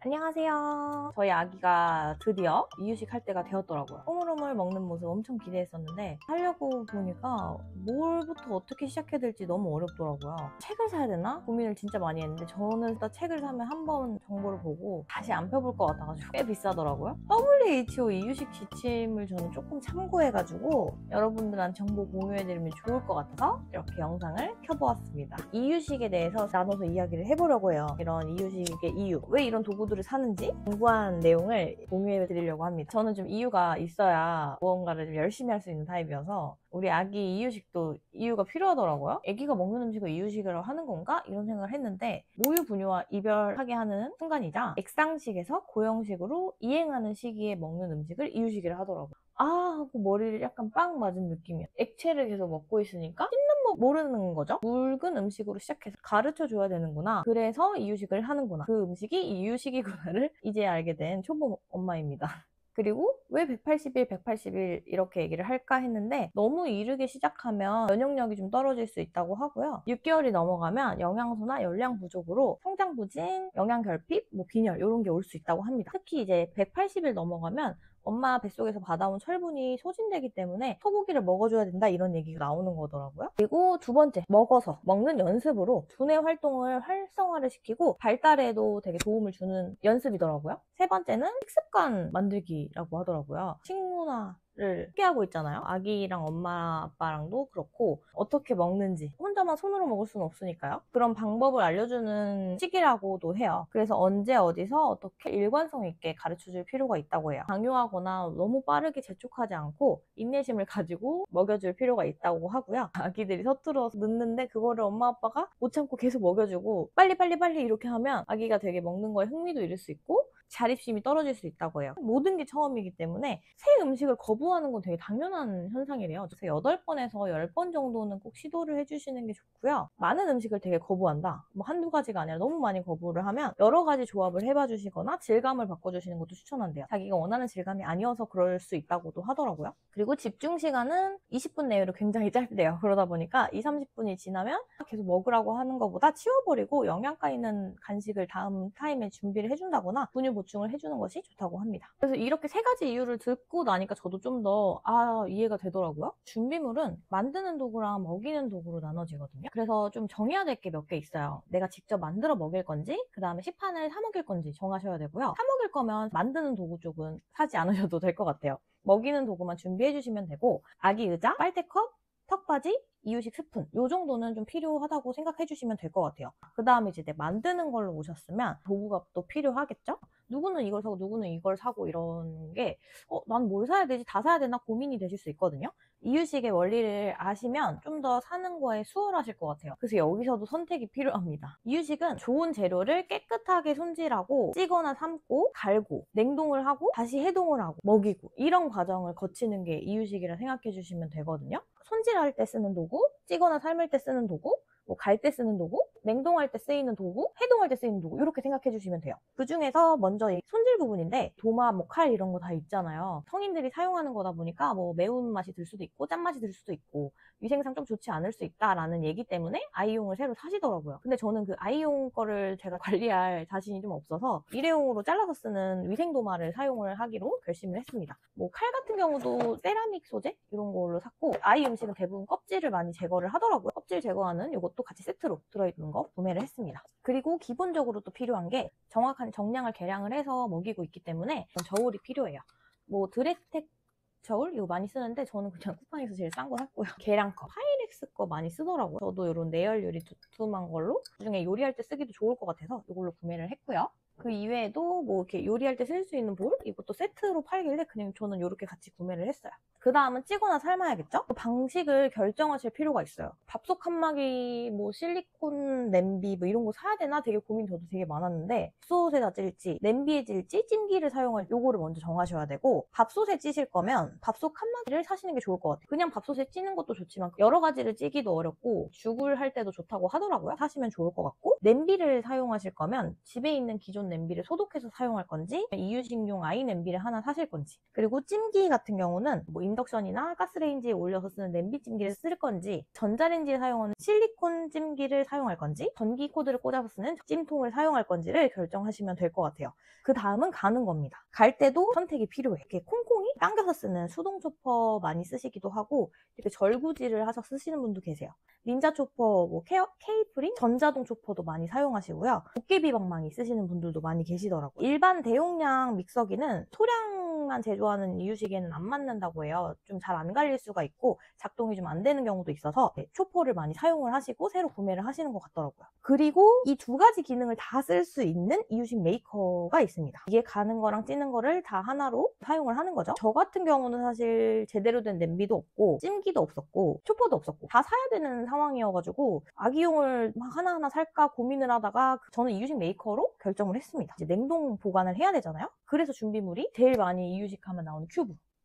안녕하세요. 저희 아기가 드디어 이유식 할 때가 되었더라고요. 오물오물 먹는 모습 엄청 기대했었는데 하려고 보니까 뭘부터 어떻게 시작해야 될지 너무 어렵더라고요. 책을 사야 되나? 고민을 진짜 많이 했는데 저는 일단 책을 사면 한 번 정보를 보고 다시 안 펴볼 것 같아가지고 꽤 비싸더라고요. WHO 이유식 지침을 저는 조금 참고해가지고 여러분들한테 정보 공유해드리면 좋을 것 같아서 이렇게 영상을 켜보았습니다. 이유식에 대해서 나눠서 이야기를 해보려고 해요. 이런 이유식의 이유, 왜 이런 도구들을 사는지 궁금한 내용을 공유해 드리려고 합니다. 저는 좀 이유가 있어야 무언가를 좀 열심히 할 수 있는 타입이어서 우리 아기 이유식도 이유가 필요하더라고요. 아기가 먹는 음식을 이유식으로 하는 건가? 이런 생각을 했는데 모유 분유와 이별하게 하는 순간이자 액상식에서 고형식으로 이행하는 시기에 먹는 음식을 이유식이라 하더라고요. 아 하고 머리를 약간 빵 맞은 느낌이에요. 액체를 계속 먹고 있으니까 씹는 법 모르는 거죠. 묽은 음식으로 시작해서 가르쳐 줘야 되는구나, 그래서 이유식을 하는구나, 그 음식이 이유식이구나를 이제 알게 된 초보 엄마입니다. 그리고 왜 181, 181 이렇게 얘기를 할까 했는데 너무 이르게 시작하면 면역력이 좀 떨어질 수 있다고 하고요. 6개월이 넘어가면 영양소나 열량 부족으로 성장 부진, 영양 결핍, 빈혈 이런 게 올 수 있다고 합니다. 특히 이제 180일 넘어가면 엄마 뱃속에서 받아온 철분이 소진되기 때문에 소고기를 먹어줘야 된다, 이런 얘기가 나오는 거더라고요. 그리고 두 번째, 먹어서 먹는 연습으로 두뇌 활동을 활성화를 시키고 발달에도 되게 도움을 주는 연습이더라고요. 세 번째는 식습관 만들기라고 하더라고요. 식문화를 함께하고 있잖아요. 아기랑 엄마 아빠랑도 그렇고 어떻게 먹는지 혼자만 손으로 먹을 수는 없으니까요. 그런 방법을 알려주는 시기라고도 해요. 그래서 언제 어디서 어떻게 일관성 있게 가르쳐줄 필요가 있다고 해요. 강요하거나 너무 빠르게 재촉하지 않고 인내심을 가지고 먹여줄 필요가 있다고 하고요. 아기들이 서툴러서 늦는데 그거를 엄마 아빠가 못 참고 계속 먹여주고 빨리 이렇게 하면 아기가 되게 먹는 거에 흥미도 잃을 수 있고 자립심이 떨어질 수 있다고 해요. 모든 게 처음이기 때문에 새 음식을 거부하는 건 되게 당연한 현상이래요. 그래서 8번에서 10번 정도는 꼭 시도를 해주시는 게 좋고요. 많은 음식을 되게 거부한다, 한두 가지가 아니라 너무 많이 거부를 하면 여러 가지 조합을 해봐 주시거나 질감을 바꿔주시는 것도 추천한대요. 자기가 원하는 질감이 아니어서 그럴 수 있다고도 하더라고요. 그리고 집중 시간은 20분 내외로 굉장히 짧대요. 그러다 보니까 2, 30분이 지나면 계속 먹으라고 하는 것보다 치워버리고 영양가 있는 간식을 다음 타임에 준비를 해준다거나 분유 보충을 해주는 것이 좋다고 합니다. 그래서 이렇게 세 가지 이유를 듣고 나니까 저도 좀 더 이해가 되더라고요. 준비물은 만드는 도구랑 먹이는 도구로 나눠지거든요. 그래서 좀 정해야 될 게 몇 개 있어요. 내가 직접 만들어 먹일 건지, 그 다음에 시판을 사 먹일 건지 정하셔야 되고요. 사 먹일 거면 만드는 도구 쪽은 사지 않으셔도 될 것 같아요. 먹이는 도구만 준비해 주시면 되고, 아기 의자, 빨대컵, 턱받이, 이유식 스푼 요 정도는 좀 필요하다고 생각해 주시면 될 것 같아요. 그 다음에 이제 만드는 걸로 오셨으면 도구가 또 필요하겠죠? 누구는 이걸 사고 누구는 이걸 사고 이런 게 난 뭘 사야 되지? 다 사야 되나? 고민이 되실 수 있거든요. 이유식의 원리를 아시면 좀 더 사는 거에 수월하실 것 같아요. 그래서 여기서도 선택이 필요합니다. 이유식은 좋은 재료를 깨끗하게 손질하고 찌거나 삶고 갈고 냉동을 하고 다시 해동을 하고 먹이고 이런 과정을 거치는 게 이유식이라 생각해 주시면 되거든요. 손질할 때 쓰는 도구, 찌거나 삶을 때 쓰는 도구, 갈 때 쓰는 도구, 냉동할 때 쓰이는 도구, 해동할 때 쓰이는 도구, 이렇게 생각해 주시면 돼요. 그 중에서 먼저 이 손질 부분인데 도마, 칼 이런 거 다 있잖아요. 성인들이 사용하는 거다 보니까 매운맛이 들 수도 있고 짠맛이 들 수도 있고 위생상 좀 좋지 않을 수 있다라는 얘기 때문에 아이용을 새로 사시더라고요. 근데 저는 그 아이용 거를 제가 관리할 자신이 좀 없어서 일회용으로 잘라서 쓰는 위생 도마를 사용을 하기로 결심을 했습니다. 칼 같은 경우도 세라믹 소재 이런 걸로 샀고, 아이 음식은 대부분 껍질을 많이 제거를 하더라고요. 껍질 제거하는 이것도 같이 세트로 들어있는 거 구매를 했습니다. 그리고 기본적으로 또 필요한 게 정확한 정량을 계량을 해서 먹이고 있기 때문에 저울이 필요해요. 드레텍 저울 이거 많이 쓰는데 저는 그냥 쿠팡에서 제일 싼 거 샀고요. 계량컵, 파이렉스 거 많이 쓰더라고요. 저도 이런 내열 유리 두툼한 걸로 나중에 요리할 때 쓰기도 좋을 것 같아서 이걸로 구매를 했고요. 그 이외에도 이렇게 요리할 때 쓸 수 있는 볼, 이것도 세트로 팔길래 그냥 저는 이렇게 같이 구매를 했어요. 그 다음은 찌거나 삶아야겠죠? 방식을 결정하실 필요가 있어요. 밥솥 칸막이, 실리콘 냄비 이런 거 사야 되나 되게 고민 저도 되게 많았는데 밥솥에다 찔지 냄비에 찔지 찜기를 사용할 요거를 먼저 정하셔야 되고, 밥솥에 찌실 거면 밥솥 칸막이를 사시는 게 좋을 것 같아요. 그냥 밥솥에 찌는 것도 좋지만 여러 가지를 찌기도 어렵고 죽을 할 때도 좋다고 하더라고요. 사시면 좋을 것 같고, 냄비를 사용하실 거면 집에 있는 기존 냄비를 소독해서 사용할 건지, 이유식용 아이 냄비를 하나 사실 건지, 그리고 찜기 같은 경우는 뭐 인덕션이나 가스레인지에 올려서 쓰는 냄비 찜기를 쓸 건지, 전자레인지에 사용하는 실리콘 찜기를 사용할 건지, 전기 코드를 꽂아서 쓰는 찜통을 사용할 건지를 결정하시면 될 것 같아요. 그 다음은 가는 겁니다. 갈 때도 선택이 필요해. 이렇게 콩콩이 당겨서 쓰는 수동 초퍼 많이 쓰시기도 하고, 이렇게 절구질을 하셔서 쓰시는 분도 계세요. 닌자 초퍼, 뭐 케이프링, 전자동 초퍼도 많이 사용하시고요. 도깨비 방망이 쓰시는 분들도 많이 계시더라고요. 일반 대용량 믹서기는 소량만 제조하는 이유식에는 안 맞는다고 해요. 좀 잘 안 갈릴 수가 있고 작동이 좀 안 되는 경우도 있어서 초퍼를 많이 사용을 하시고 새로 구매를 하시는 것 같더라고요. 그리고 이 두 가지 기능을 다 쓸 수 있는 이유식 메이커가 있습니다. 이게 가는 거랑 찌는 거를 다 하나로 사용을 하는 거죠. 저 같은 경우는 사실 제대로 된 냄비도 없고 찜기도 없었고 초퍼도 없었고 다 사야 되는 상황이어가지고 아기용을 막 하나하나 살까 고민을 하다가 저는 이유식 메이커로 결정을 했습니다. 이제 냉동 보관을 해야 되잖아요. 그래서 준비물이 제일 많이 이유식 하면 나오는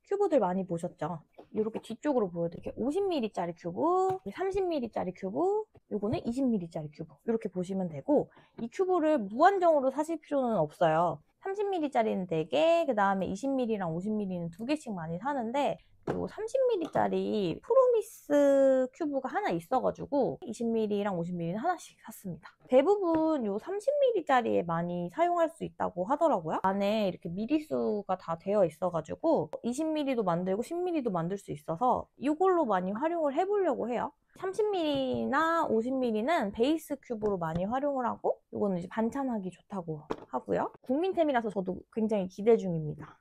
큐브들 많이 보셨죠? 이렇게 뒤쪽으로 보여드릴게요. 50ml짜리 큐브, 30ml짜리 큐브, 요거는 20ml짜리 큐브 이렇게 보시면 되고, 이 큐브를 무한정으로 사실 필요는 없어요. 30ml짜리는 4개, 그 다음에 20ml랑 50ml는 2개씩 많이 사는데, 요 30ml짜리 프로미스 큐브가 하나 있어가지고 20ml랑 50ml는 하나씩 샀습니다. 대부분 요 30ml짜리에 많이 사용할 수 있다고 하더라고요. 안에 이렇게 미리수가 다 되어 있어가지고 20ml도 만들고 10ml도 만들 수 있어서 이걸로 많이 활용을 해보려고 해요. 30ml나 50ml는 베이스 큐브로 많이 활용을 하고, 이거는 이제 반찬하기 좋다고 하고요. 국민템이라서 저도 굉장히 기대 중입니다.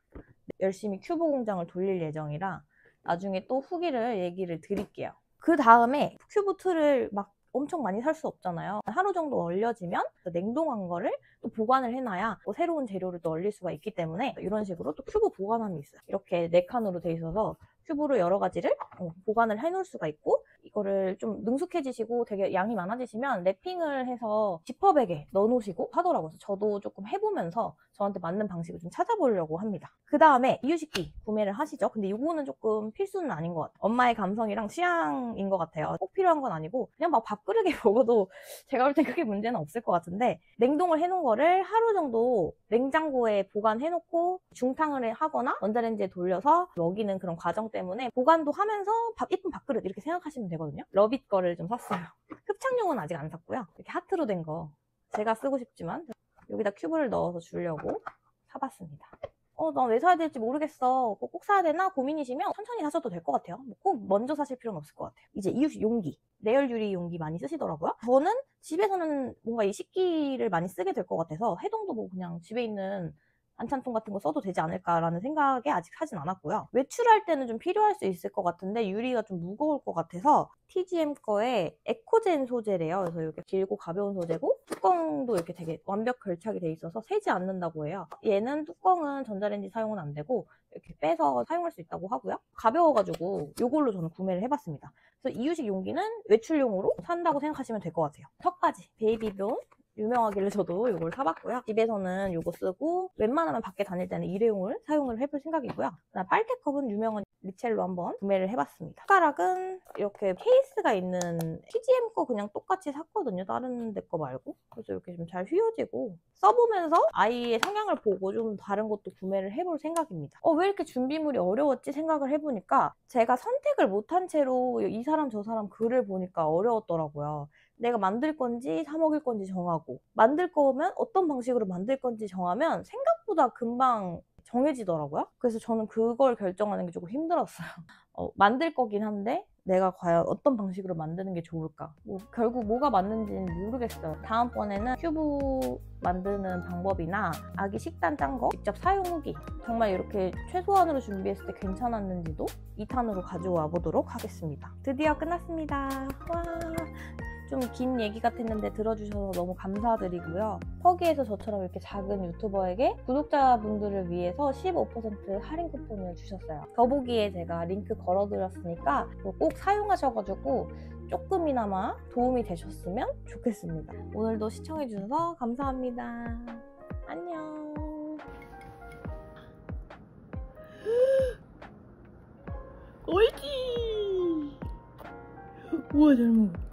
열심히 큐브 공장을 돌릴 예정이라 나중에 또 후기를 얘기를 드릴게요. 그 다음에 큐브 틀을 막 엄청 많이 살 수 없잖아요. 하루 정도 얼려지면 냉동한 거를 또 보관을 해놔야 또 새로운 재료를 또 얼릴 수가 있기 때문에 이런 식으로 또 큐브 보관함이 있어요. 이렇게 4칸으로 돼 있어서 큐브로 여러 가지를 보관을 해놓을 수가 있고, 이거를 좀 능숙해지시고 되게 양이 많아지시면 랩핑을 해서 지퍼백에 넣어놓으시고 하더라고요. 저도 조금 해보면서 저한테 맞는 방식을 좀 찾아보려고 합니다. 그 다음에 이유식기 구매를 하시죠. 근데 이거는 조금 필수는 아닌 것 같아요. 엄마의 감성이랑 취향인 것 같아요. 꼭 필요한 건 아니고 그냥 막 밥그릇에 먹어도 제가 볼 땐 크게 문제는 없을 것 같은데, 냉동을 해놓은 거를 하루 정도 냉장고에 보관해놓고 중탕을 하거나 전자레인지에 돌려서 먹이는 그런 과정 때문에 보관도 하면서 예쁜 밥그릇 이렇게 생각하시면 되거든요. 러빗 거를 좀 샀어요. 흡착용은 아직 안 샀고요. 이렇게 하트로 된 거 제가 쓰고 싶지만 여기다 큐브를 넣어서 주려고 사봤습니다. 난 왜 사야 될지 모르겠어. 꼭 사야 되나 고민이시면 천천히 사셔도 될 것 같아요. 꼭 먼저 사실 필요는 없을 것 같아요. 이제 이유식 용기, 내열 유리 용기 많이 쓰시더라고요. 저는 집에서는 뭔가 이 식기를 많이 쓰게 될 것 같아서 해동도 뭐 그냥 집에 있는 반찬통 같은 거 써도 되지 않을까라는 생각에 아직 하진 않았고요. 외출할 때는 좀 필요할 수 있을 것 같은데 유리가 좀 무거울 것 같아서 TGM 거에 에코젠 소재래요. 그래서 이렇게 길고 가벼운 소재고 뚜껑도 이렇게 되게 완벽 결착이 돼 있어서 새지 않는다고 해요. 얘는 뚜껑은 전자레인지 사용은 안 되고 이렇게 빼서 사용할 수 있다고 하고요. 가벼워가지고 이걸로 저는 구매를 해봤습니다. 그래서 이유식 용기는 외출용으로 산다고 생각하시면 될 것 같아요. 턱까지 베이비봉 유명하길래 저도 이걸 사봤고요. 집에서는 이거 쓰고 웬만하면 밖에 다닐 때는 일회용을 사용을 해볼 생각이고요. 빨대컵은 유명한 리첼로 한번 구매를 해봤습니다. 숟가락은 이렇게 케이스가 있는 TGM 거 그냥 똑같이 샀거든요. 다른 데 거 말고. 그래서 이렇게 좀 잘 휘어지고 써보면서 아이의 성향을 보고 좀 다른 것도 구매를 해볼 생각입니다. 왜 이렇게 준비물이 어려웠지 생각을 해보니까 제가 선택을 못한 채로 이 사람 저 사람 글을 보니까 어려웠더라고요. 내가 만들 건지 사 먹을 건지 정하고, 만들 거면 어떤 방식으로 만들 건지 정하면 생각보다 금방 정해지더라고요. 그래서 저는 그걸 결정하는 게 조금 힘들었어요. 만들 거긴 한데 내가 과연 어떤 방식으로 만드는 게 좋을까? 결국 뭐가 맞는지는 모르겠어요. 다음번에는 큐브 만드는 방법이나 아기 식단 짠 거 직접 사용 후기, 정말 이렇게 최소한으로 준비했을 때 괜찮았는지도 2탄으로 가져와 보도록 하겠습니다. 드디어 끝났습니다. 와, 좀 긴 얘기 같았는데 들어주셔서 너무 감사드리고요. 퍼기에서 저처럼 이렇게 작은 유튜버에게 구독자분들을 위해서 15% 할인 쿠폰을 주셨어요. 더보기에 제가 링크 걸어드렸으니까 꼭 사용하셔가지고 조금이나마 도움이 되셨으면 좋겠습니다. 오늘도 시청해주셔서 감사합니다. 안녕. 옳지. 우와, 잘 먹어.